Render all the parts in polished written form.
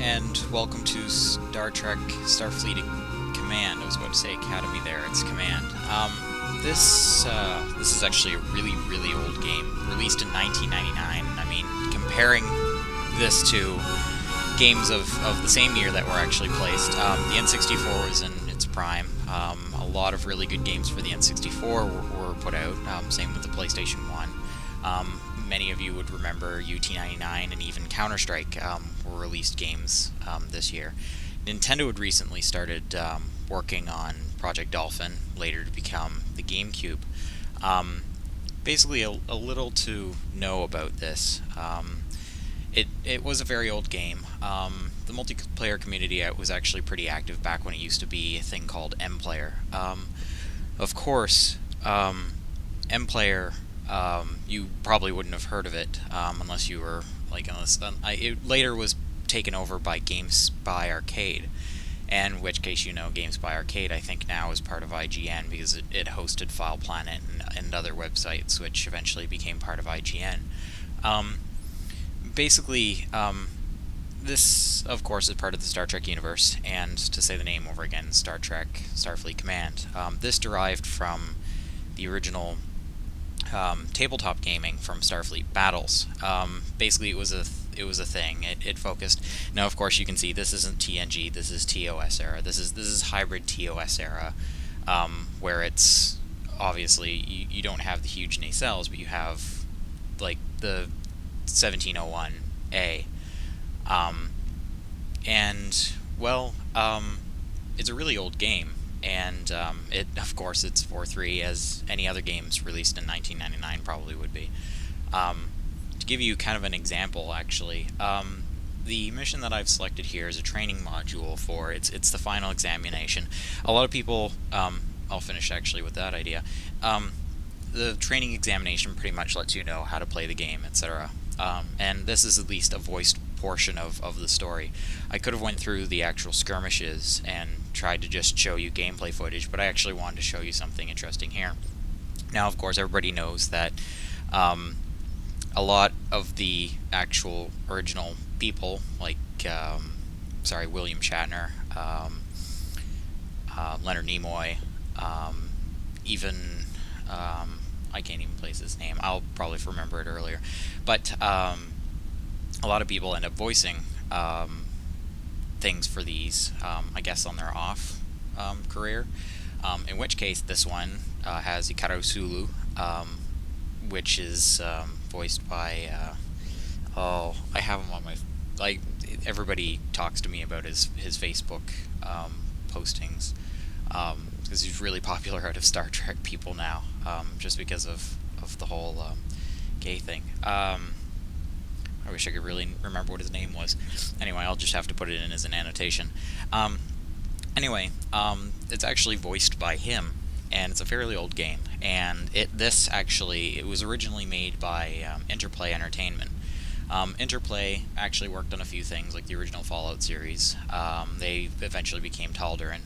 and welcome to Star Trek Starfleet Command. I was about to say Academy there, it's Command. This is actually a really old game, released in 1999. I mean, comparing this to games of the same year that were actually placed, the N64 was in its prime. A lot of really good games for the N64 were put out, same with the PlayStation 1. Many of you would remember UT99 and even Counter-Strike were released games this year. Nintendo had recently started working on Project Dolphin, later to become the GameCube. Basically, a little to know about this. It was a very old game. The multiplayer community was actually pretty active back when it used to be a thing called M-Player. Of course, M-Player, you probably wouldn't have heard of it unless you were it later was taken over by GameSpy Arcade, and in which case, GameSpy Arcade I think now is part of IGN because it hosted File Planet and other websites, which eventually became part of IGN. Basically, this, of course, is part of the Star Trek universe, and to say the name over again, Star Trek Starfleet Command. This derived from the original tabletop gaming from Starfleet Battles. Basically, it was a thing. It focused. Now, of course, you can see this isn't TNG. This is TOS era. This is hybrid TOS era, where it's obviously you don't have the huge nacelles, but you have like the 1701A. It's a really old game, and of course, it's 4.3, as any other games released in 1999 probably would be. To give you kind of an example, actually, the mission that I've selected here is a training module for it's the final examination. A lot of people, I'll finish actually with that idea. The training examination pretty much lets you know how to play the game, etc. And this is at least a voiced portion of the story. I could have went through the actual skirmishes and tried to just show you gameplay footage, but I actually wanted to show you something interesting here. Now, of course, everybody knows that a lot of the actual original people, like William Shatner, Leonard Nimoy, even I can't even place his name. I'll probably remember it earlier, but a lot of people end up voicing things for these, I guess, on their off career. In which case, this one has Hikaru Sulu, which is voiced by I have him on my everybody talks to me about his Facebook postings because he's really popular out of Star Trek people now, just because of the whole gay thing. I wish I could really remember what his name was. Anyway, I'll just have to put it in as an annotation. It's actually voiced by him, and it's a fairly old game. And it was originally made by Interplay Entertainment. Interplay actually worked on a few things, like the original Fallout series. They eventually became Tal'Darin.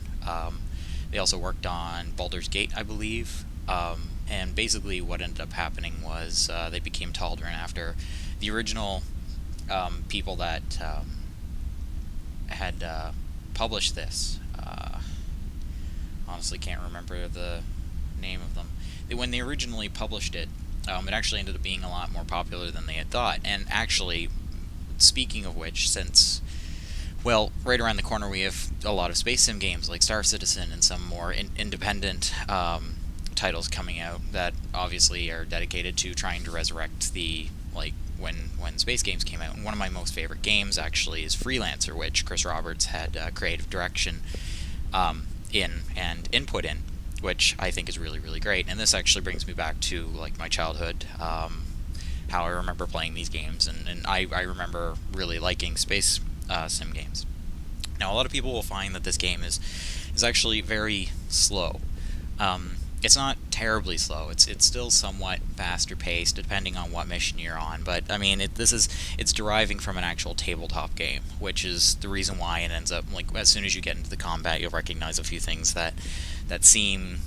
They also worked on Baldur's Gate, I believe. And basically what ended up happening was they became Tal'Darin after the original people that had published this. Honestly can't remember the name of them. When they originally published it, it actually ended up being a lot more popular than they had thought. And actually, speaking of which, since, right around the corner we have a lot of space sim games like Star Citizen and some more independent titles coming out that obviously are dedicated to trying to resurrect the, when space games came out. And one of my most favorite games actually is Freelancer, which Chris Roberts had creative direction in and input in, which I think is really great. And this actually brings me back to my childhood, how I remember playing these games, and I remember really liking space sim games. Now, a lot of people will find that this game is actually very slow. It's not terribly slow. It's still somewhat faster paced, depending on what mission you're on. But I mean, it's deriving from an actual tabletop game, which is the reason why it ends up as soon as you get into the combat, you'll recognize a few things that seem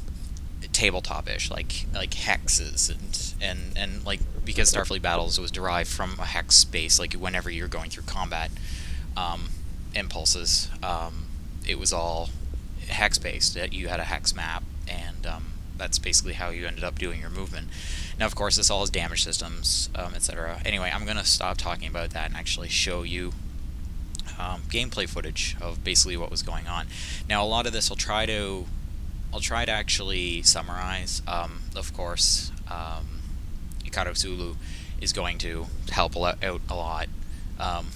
tabletop-ish, like hexes and because Starfleet Battles was derived from a hex space. Whenever you're going through combat, impulses. It was all hex-based. You had a hex map, and that's basically how you ended up doing your movement. Now, of course, this all has damage systems, etc. Anyway, I'm going to stop talking about that and actually show you gameplay footage of basically what was going on. Now, a lot of this I'll try to actually summarize. Of course, Hikaru Sulu is going to help out a lot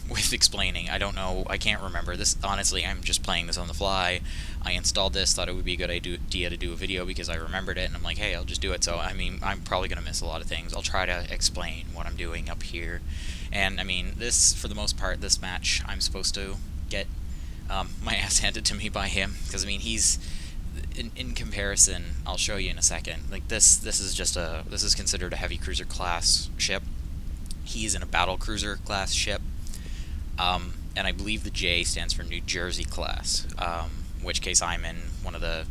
with explaining. I don't know, I can't remember this. Honestly, I'm just playing this on the fly. I installed this, thought it would be a good idea to do a video because I remembered it, and I'm like, hey, I'll just do it. So, I mean, I'm probably going to miss a lot of things. I'll try to explain what I'm doing up here. And, I mean, this, for the most part, this match, I'm supposed to get my ass handed to me by him. Because, I mean, he's, in comparison, I'll show you in a second. Like, this is considered a heavy cruiser class ship. He's in a battle cruiser class ship. And I believe the J stands for New Jersey class. In which case I'm in one of the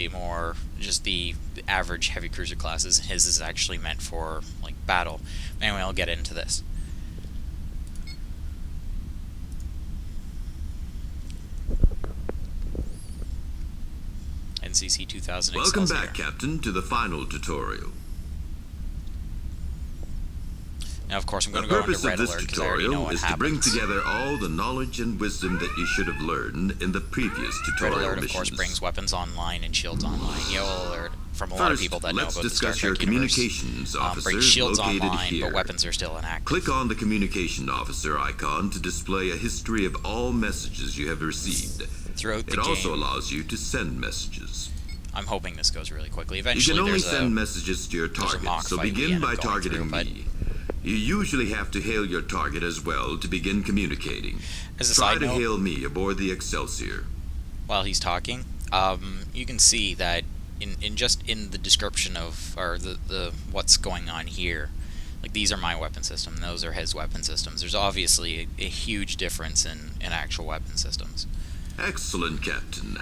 more just the average heavy cruiser classes. His is actually meant for like battle. Anyway, I'll get into this. NCC 2000. Welcome back, Captain, to the final tutorial. Now, of course, I'm going to go into red alert because I already know what happens. The purpose of this tutorial is to bring together all the knowledge and wisdom that you should have learned in the previous tutorial Red alert, missions. of course, brings weapons online and shields online. Yellow alert, from a lot of people that know about the Star Trek universe, communications officer brings shields located online, here. but weapons are still inactive. Click on the communication officer icon to display a history of all messages you have received. Throughout the game, it also game, allows you to send messages. I'm hoping this goes really quickly. Eventually, you can only send messages to your target, so begin by targeting me. You usually have to hail your target as well to begin communicating. Try to hail me aboard the Excelsior. While he's talking, you can see that in the description of the what's going on here, like these are my weapon system, those are his weapon systems. There's obviously a huge difference in actual weapon systems. Excellent, Captain.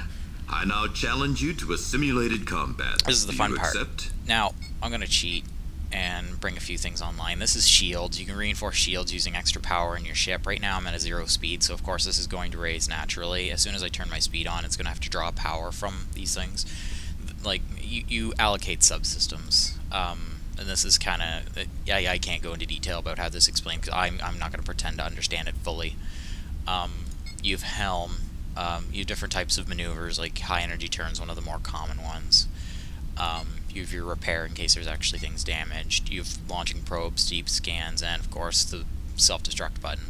I now challenge you to a simulated combat. This is the fun part. Accept? Now, I'm going to cheat and bring a few things online. This is shields. You can reinforce shields using extra power in your ship. Right now I'm at a 0 speed, so of course this is going to raise naturally. As soon as I turn my speed on, it's going to have to draw power from these things. Like, you allocate subsystems. And this is kind of... I can't go into detail about how this explains, because I'm not going to pretend to understand it fully. You have helm. You have different types of maneuvers, like high energy turns, one of the more common ones. You have your repair in case there's actually things damaged. You have launching probes, deep scans, and of course the self-destruct button.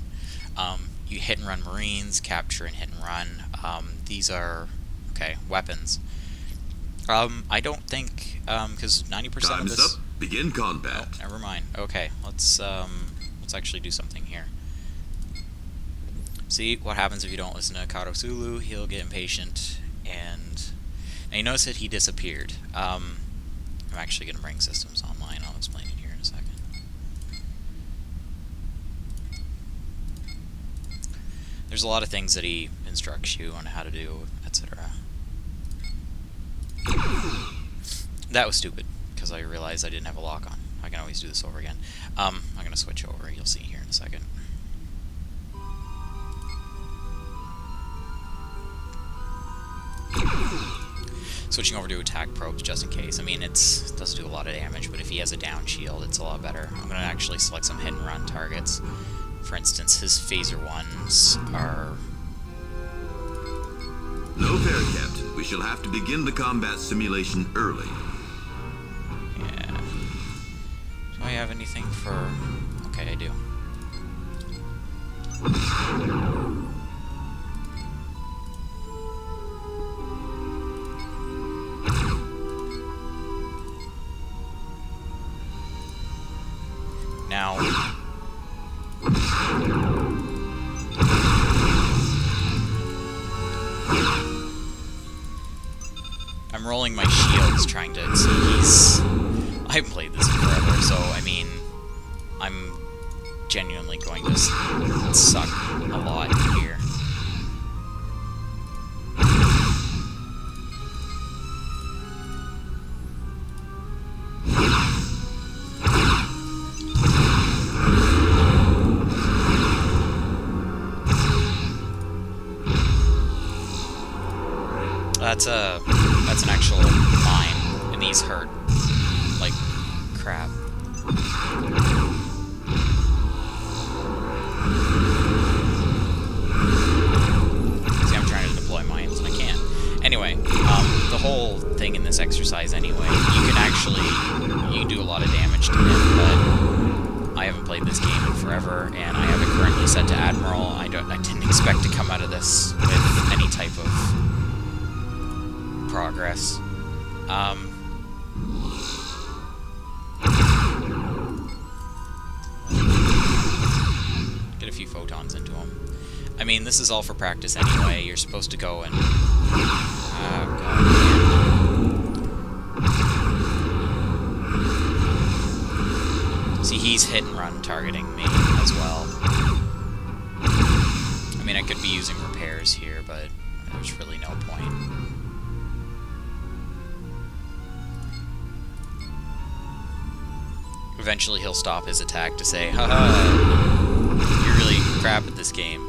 You hit and run Marines, capture and hit and run. These are weapons. I don't think because 90% of this. Time's up. Begin combat. Oh, never mind. Okay, let's actually do something here. See what happens if you don't listen to Hikaru Sulu. He'll get impatient, and now you notice that he disappeared. I'm actually going to bring systems online. I'll explain it here in a second. There's a lot of things that he instructs you on how to do, etc. That was stupid, because I realized I didn't have a lock on. I can always do this over again. I'm going to switch over. You'll see here in a second. Switching over to attack probes just in case. I mean, it does do a lot of damage, but if he has a down shield, it's a lot better. I'm going to actually select some hit and run targets. For instance, his phaser ones are... No fair, Captain. We shall have to begin the combat simulation early. Yeah. Do I have anything for... Okay, I do. Now, I'm rolling my shields trying to see I haven't played this in forever, so I mean, I'm genuinely going to suck a lot here. that's an actual mine, and these hurt like crap. See, I'm trying to deploy mines and I can't. Anyway, the whole thing in this exercise anyway, you can do a lot of damage to him, but I haven't played this game in forever, and I have it currently set to Admiral. I didn't expect to come out of this with any type of progress. Get a few photons into him. I mean, this is all for practice anyway. You're supposed to go and... Oh, God. See, he's hit and run targeting me as well. I mean, I could be using repairs here, but there's really no point. Eventually he'll stop his attack to say, haha, you're really crap at this game.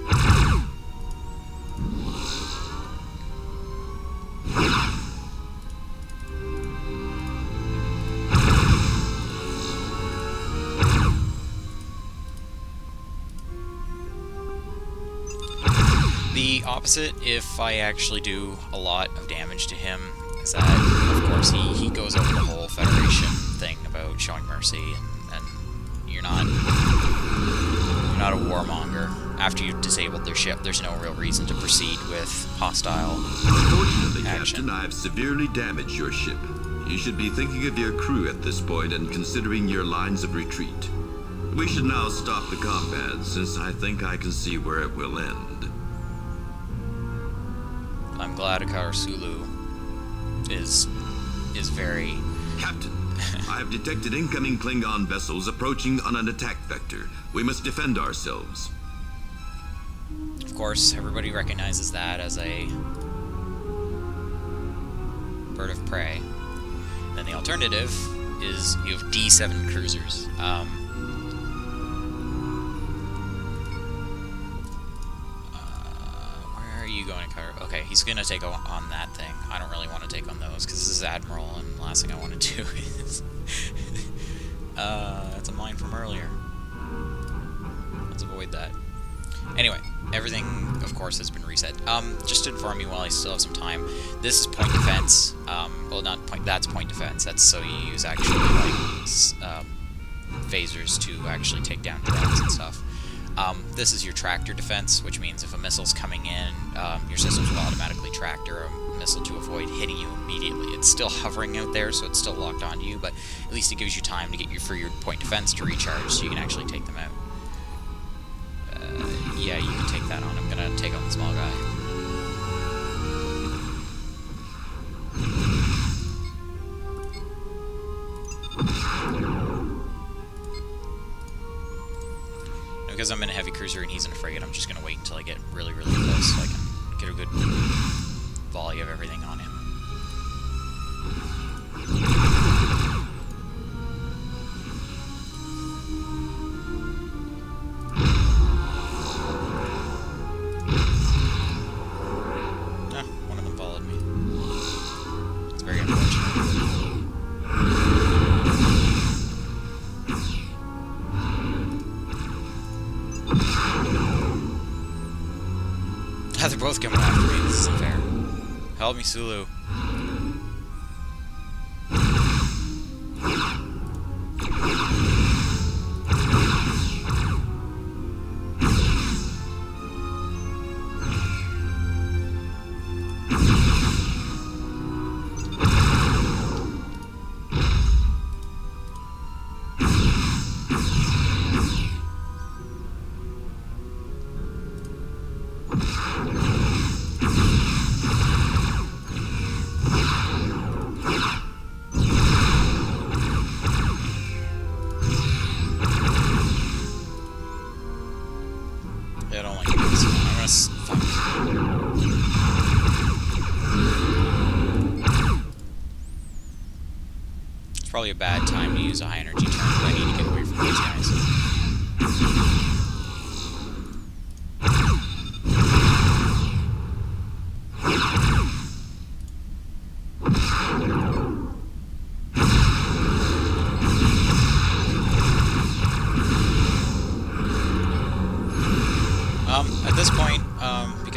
The opposite, if I actually do a lot of damage to him, is that, of course, he goes over the whole Federation thing about showing mercy, and you're not a warmonger. After you've disabled their ship, there's no real reason to proceed with hostile Unfortunately, action. Captain, I've severely damaged your ship. You should be thinking of your crew at this point and considering your lines of retreat. We should now stop the combat, since I think I can see where it will end. I'm glad Hikaru Sulu is very... Captain, I have detected incoming Klingon vessels approaching on an attack vector. We must defend ourselves. Of course, everybody recognizes that as a bird of prey. Then the alternative is you have D7 cruisers. Where are you going, Hikaru? Okay, he's gonna take on that thing. I don't really want to take on those because this is Admiral, and the last thing I want to do is that's a mine from earlier. Let's avoid that. Anyway, everything, of course, has been reset. Just to inform you while I still have some time, this is point defense. Well, not point, that's point defense. That's so you use actually, like, phasers to actually take down drones and stuff. This is your tractor defense, which means if a missile's coming in, your systems will automatically tractor a missile to avoid hitting you immediately. It's still hovering out there, so it's still locked onto you, but at least it gives you time to get for your point defense to recharge so you can actually take them out. Yeah, you can take that on. I'm gonna take on the small guy. Because I'm in a heavy cruiser and he's in a frigate, I'm just gonna wait until I get really, really close so I can get a good volley of everything on him. One of them followed me. It's very unfortunate. They're both coming after me. This isn't fair. Help me, Sulu. I don't like this. I'm gonna fuck. It's probably a bad time to use a high energy turn, but I need to get away from these guys.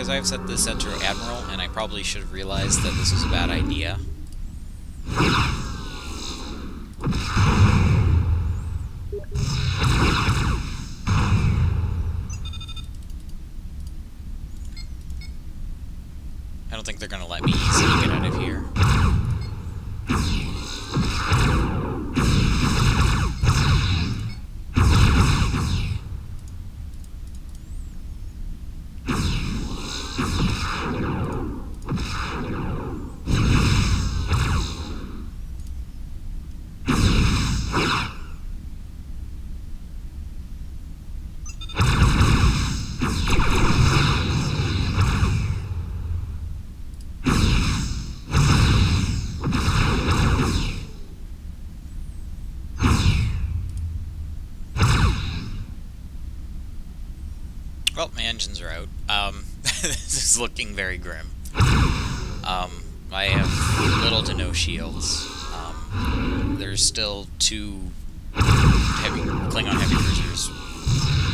because I've set this set to Admiral, and I probably should have realized that this was a bad idea. I don't think they're gonna let me easily get out of here. Well, my engines are out. This is looking very grim. I have little to no shields. There's still 2 Klingon heavy cruisers,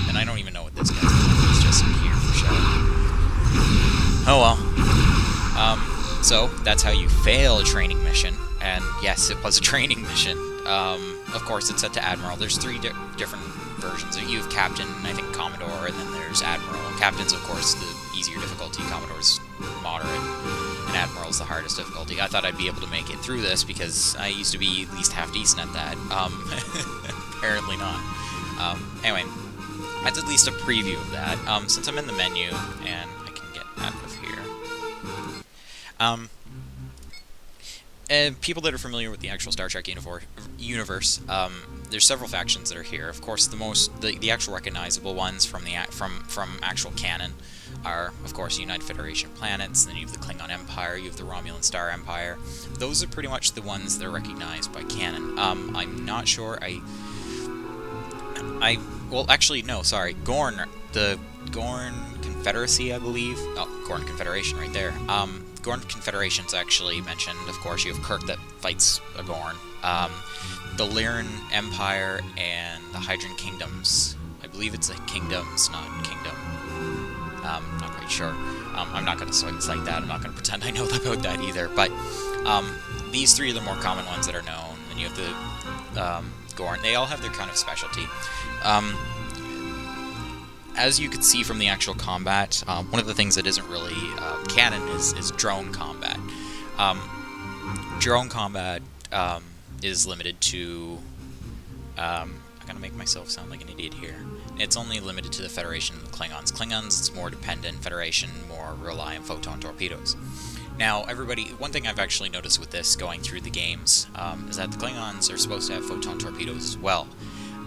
and I don't even know what this guy's doing. He's just here for show. Oh well. So that's how you fail a training mission, and yes, it was a training mission. Of course, it's set to Admiral. There's 3 different versions. You have Captain, I think Commodore, and then there's Admiral. Captain's, of course, the easier difficulty. Commodore's moderate, and Admiral's the hardest difficulty. I thought I'd be able to make it through this because I used to be at least half decent at that. Apparently not. Anyway, that's at least a preview of that. Since I'm in the menu, and I can get out of here. People that are familiar with the actual Star Trek universe, there's several factions that are here. Of course, the actual recognizable ones from actual canon are, of course, United Federation planets. Then you have the Klingon Empire. You have the Romulan Star Empire. Those are pretty much the ones that are recognized by canon. I'm not sure. Well, actually, no. Sorry, Gorn, the Gorn Confederacy, I believe. Oh, Gorn Confederation, right there. Gorn Confederation's actually mentioned. Of course, you have Kirk that fights a Gorn. The Lyran Empire and the Hydran Kingdoms. I believe it's a kingdoms, not kingdom. Not quite sure. I'm not going to cite that. I'm not going to pretend I know about that either. But these 3 are the more common ones that are known. And you have the Gorn. They all have their kind of specialty. As you can see from the actual combat, one of the things that isn't really canon is drone combat. Drone combat is limited to... I'm going to make myself sound like an idiot here. It's only limited to the Federation and the Klingons. Klingons, it's more dependent. Federation, more rely on photon torpedoes. Now, one thing I've actually noticed with this, going through the games, is that the Klingons are supposed to have photon torpedoes as well.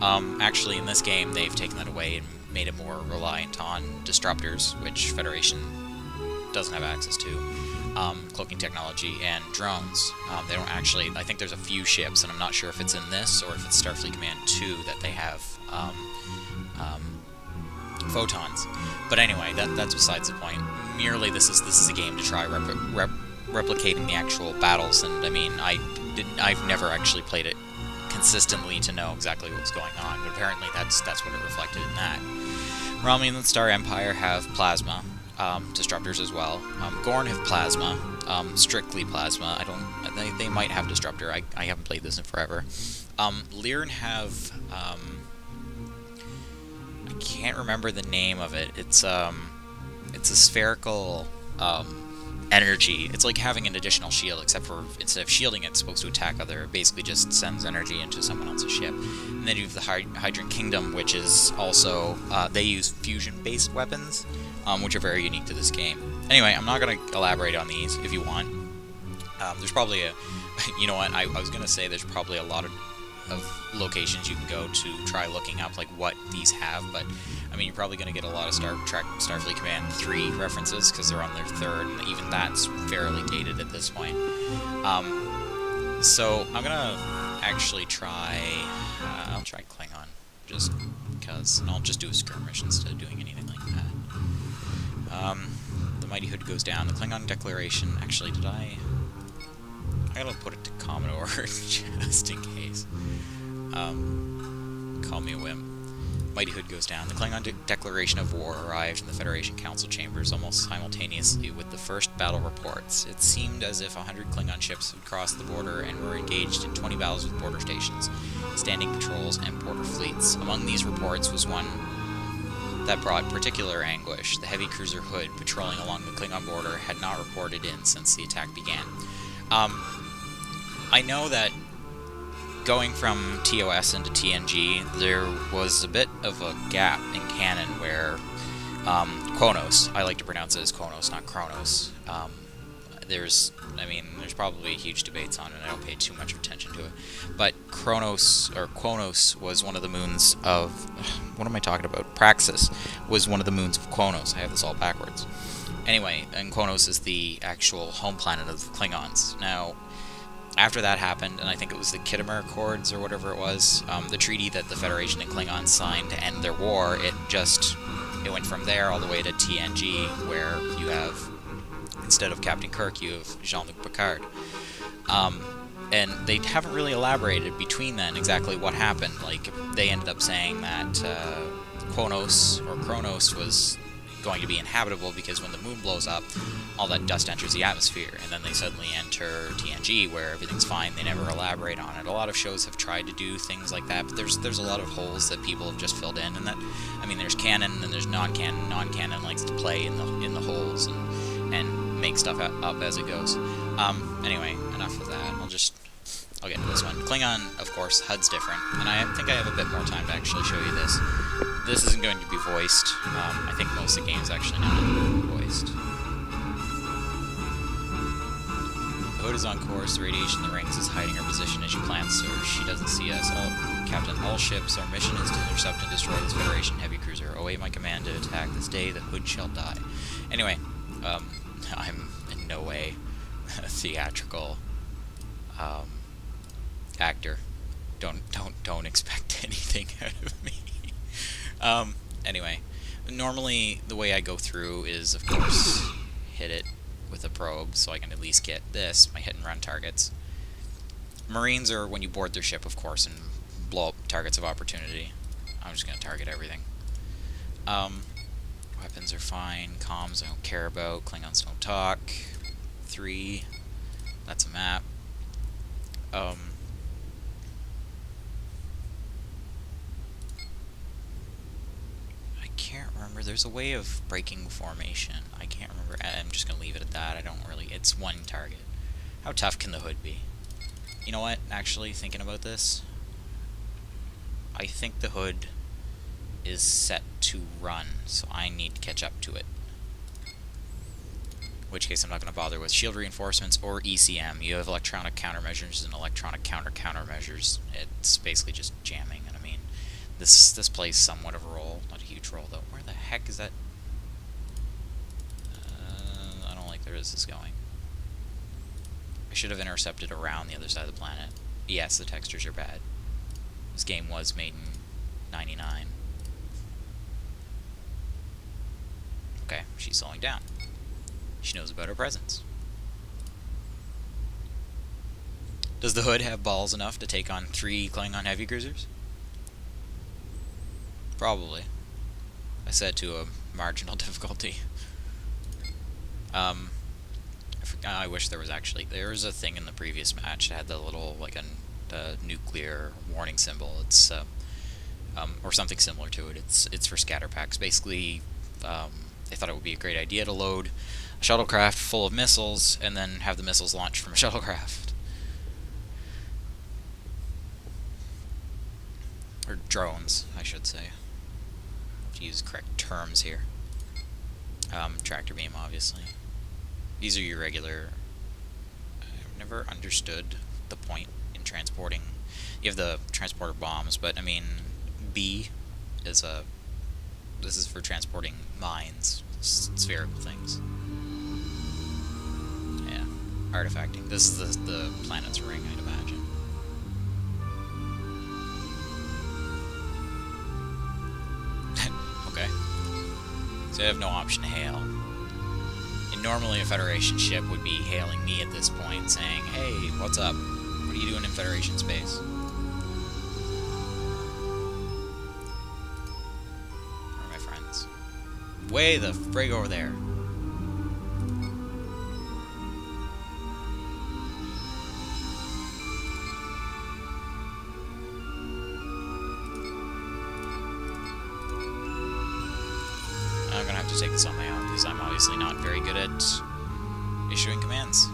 Actually, in this game, they've taken that away and made it more reliant on disruptors, which Federation doesn't have access to, cloaking technology, and drones. They don't actually... I think there's a few ships, and I'm not sure if it's in this or if it's Starfleet Command 2 that they have photons. But anyway, that's besides the point. Merely, this is a game to try replicating the actual battles, and I mean, I've never actually played it consistently to know exactly what's going on, but apparently that's what it reflected in that. Romulan Star Empire have plasma disruptors as well. Gorn have plasma, strictly plasma. They might have disruptor. I haven't played this in forever. Lyran have I can't remember the name of it. It's a spherical energy. It's like having an additional shield, except for instead of shielding, it's supposed to attack other. It basically just sends energy into someone else's ship. And then you have the Hydran Kingdom, which is also they use fusion-based weapons, which are very unique to this game. Anyway, I'm not going to elaborate on these. If you want, there's probably you know what? I was going to say there's probably a lot of locations you can go to try looking up like what these have, but I mean, you're probably going to get a lot of Starfleet Command 3 references because they're on their 3rd, and even that's fairly dated at this point. So I'm gonna actually try. I'll try Klingon just because, and I'll just do a skirmish instead of doing anything like that. The Mighty Hood goes down. The Klingon Declaration. Actually, did I gotta put it to Commodore just in case. Call me a wimp. Mighty Hood goes down. The Klingon declaration of war arrived in the Federation Council chambers almost simultaneously with the first battle reports. It seemed as if 100 Klingon ships had crossed the border and were engaged in 20 battles with border stations, standing patrols, and border fleets. Among these reports was one that brought particular anguish. The heavy cruiser Hood, patrolling along the Klingon border, had not reported in since the attack began. I know that going from TOS into TNG, there was a bit of a gap in canon where Kronos, I like to pronounce it as Kronos, not Kronos. There's probably huge debates on it, and I don't pay too much attention to it. But Kronos was one of the moons of... What am I talking about? Praxis was one of the moons of Kronos. I have this all backwards. Anyway, and Kronos is the actual home planet of the Klingons. Now, after that happened, and I think it was the Khitomer Accords or whatever it was, the treaty that the Federation and Klingons signed to end their war, it went from there all the way to TNG, where you have, instead of Captain Kirk, you have Jean-Luc Picard. And they haven't really elaborated between then exactly what happened. Like, they ended up saying that Kronos was going to be inhabitable because when the moon blows up, all that dust enters the atmosphere, and then they suddenly enter TNG where everything's fine. They never elaborate on it. A lot of shows have tried to do things like that, but there's a lot of holes that people have just filled in, and that, I mean, there's canon and there's non-canon. Non-canon likes to play in the holes and make stuff up as it goes. Anyway, enough of that. I'll get into this one. Klingon, of course, HUD's different, and I think I have a bit more time to actually show you this. This isn't going to be voiced. I think most of the game's actually not voiced. The Hood is on course. The radiation in the rings is hiding her position as she plans her. She doesn't see us. Captain, all ships. Our mission is to intercept and destroy this Federation heavy cruiser. Await my command to attack. This day, the Hood shall die. Anyway, I'm in no way a theatrical actor. Don't expect anything out of me. Anyway, normally the way I go through is, of course, hit it with a probe so I can at least get my hit and run targets. Marines are when you board their ship, of course, and blow up targets of opportunity. I'm just going to target everything. Weapons are fine. Comms I don't care about. Klingons don't talk. 3. That's a map. There's a way of breaking formation. I can't remember. I'm just going to leave it at that. It's one target. How tough can the Hood be? You know what? Actually, thinking about this, I think the Hood is set to run, so I need to catch up to it. In which case I'm not going to bother with shield reinforcements or ECM. You have electronic countermeasures and electronic countermeasures. It's basically just jamming, and I mean, this plays somewhat of a role. Not a huge role, though. Where the heck is that? I don't like where this is going. I should have intercepted around the other side of the planet. Yes, the textures are bad. This game was made in '99. Okay, she's slowing down. She knows about her presence. Does the Hood have balls enough to take on 3 Klingon heavy cruisers? Probably. I said to a marginal difficulty. I wish there was a thing in the previous match that had the little, like, a nuclear warning symbol. It's, or something similar to it. It's for scatter packs. Basically, they thought it would be a great idea to load a shuttlecraft full of missiles and then have the missiles launch from a shuttlecraft. Or drones, I should say. To use correct terms here. Tractor beam, obviously. These are your regular... I've never understood the point in transporting... You have the transporter bombs, but, I mean, B is a... This is for transporting mines, spherical things. Yeah, artifacting. This is the planet's ring, I'd imagine. Okay. So I have no option to hail. And normally a Federation ship would be hailing me at this point, saying, "Hey, what's up? What are you doing in Federation space?" way the frig over there. I'm gonna have to take this on my own, because I'm obviously not very good at issuing commands.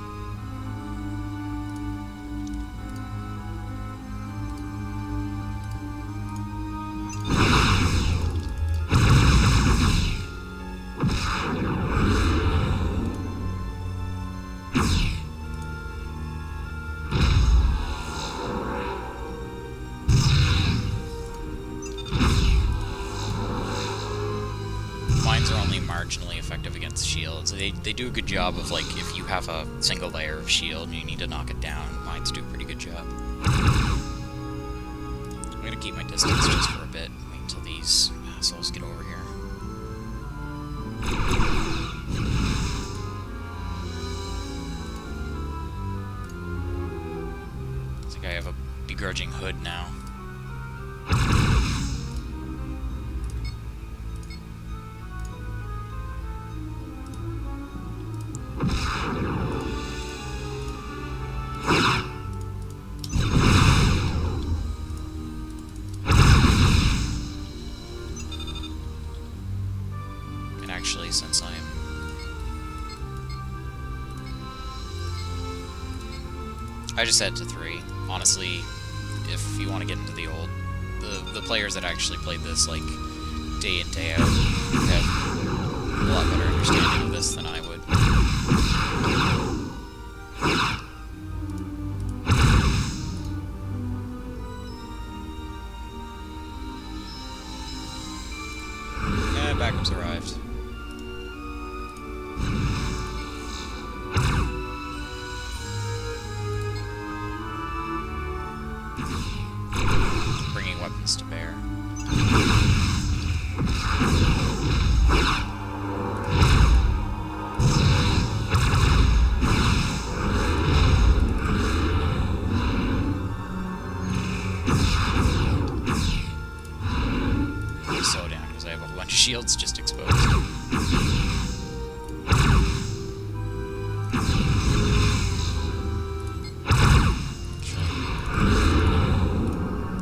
Mines are only marginally effective against shields. They do a good job of, like, if you have a single layer of shield and you need to knock it down, mines do a pretty good job. I'm gonna keep my distance just for a bit, wait until these assholes get over here. I think I have a begrudging hood now. Actually, since I just set it to 3. Honestly, if you want to get into the old, the players that actually played this like day in, day out have a lot better understanding of this than I would. Backups arrived. Bringing weapons to bear. Slow down because I have a whole bunch of shields just exposed.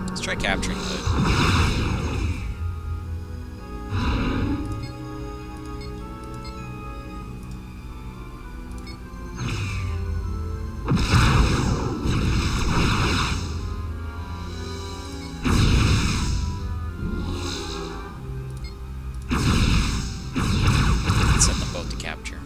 Let's try capturing the hood. Set them both to capture.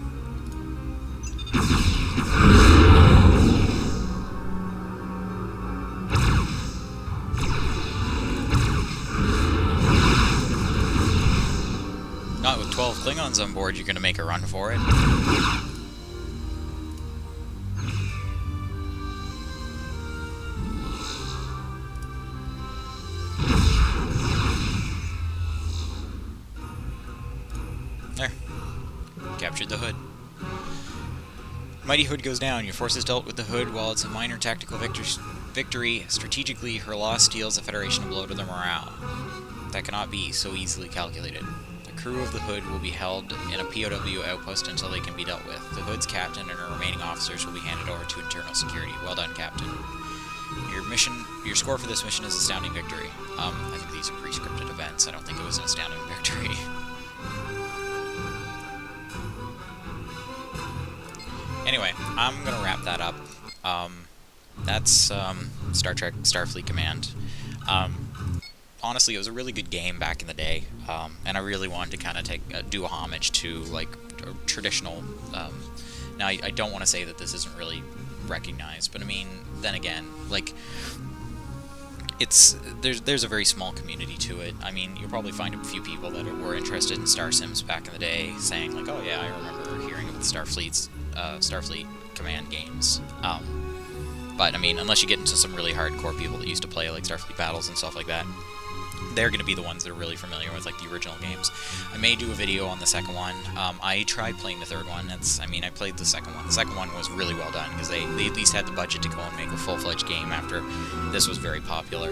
Not with 12 Klingons on board, you're gonna make a run for it. There. Captured the hood. Mighty Hood goes down. Your forces dealt with the Hood. While it's a minor tactical victory, strategically her loss deals the Federation a blow to their morale. That cannot be so easily calculated. The crew of the Hood will be held in a POW outpost until they can be dealt with. The Hood's captain and her remaining officers will be handed over to internal security. Well done, Captain. Your score for this mission is astounding victory. I think these are pre-scripted events. I don't think it was an astounding victory. Anyway, I'm gonna wrap that up. That's Star Trek Starfleet Command. Honestly, it was a really good game back in the day, and I really wanted to kind of do a homage to like traditional. Now, I don't want to say that this isn't really recognized, but I mean, then again, like there's a very small community to it. I mean, you'll probably find a few people that were interested in Star Sims back in the day, saying like, "Oh yeah, I remember hearing of the Starfleet Command games." But I mean, unless you get into some really hardcore people that used to play like Starfleet Battles and stuff like that, they're going to be the ones that are really familiar with like the original games. I may do a video on the second one. I tried playing the third one. I played the second one. The second one was really well done because they at least had the budget to go and make a full-fledged game after this was very popular.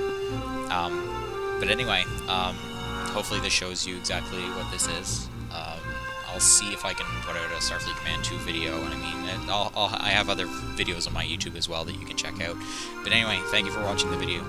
But anyway, hopefully this shows you exactly what this is. I'll see if I can put out a Starfleet Command 2 video, and I mean, I have other videos on my YouTube as well that you can check out. But anyway, thank you for watching the video.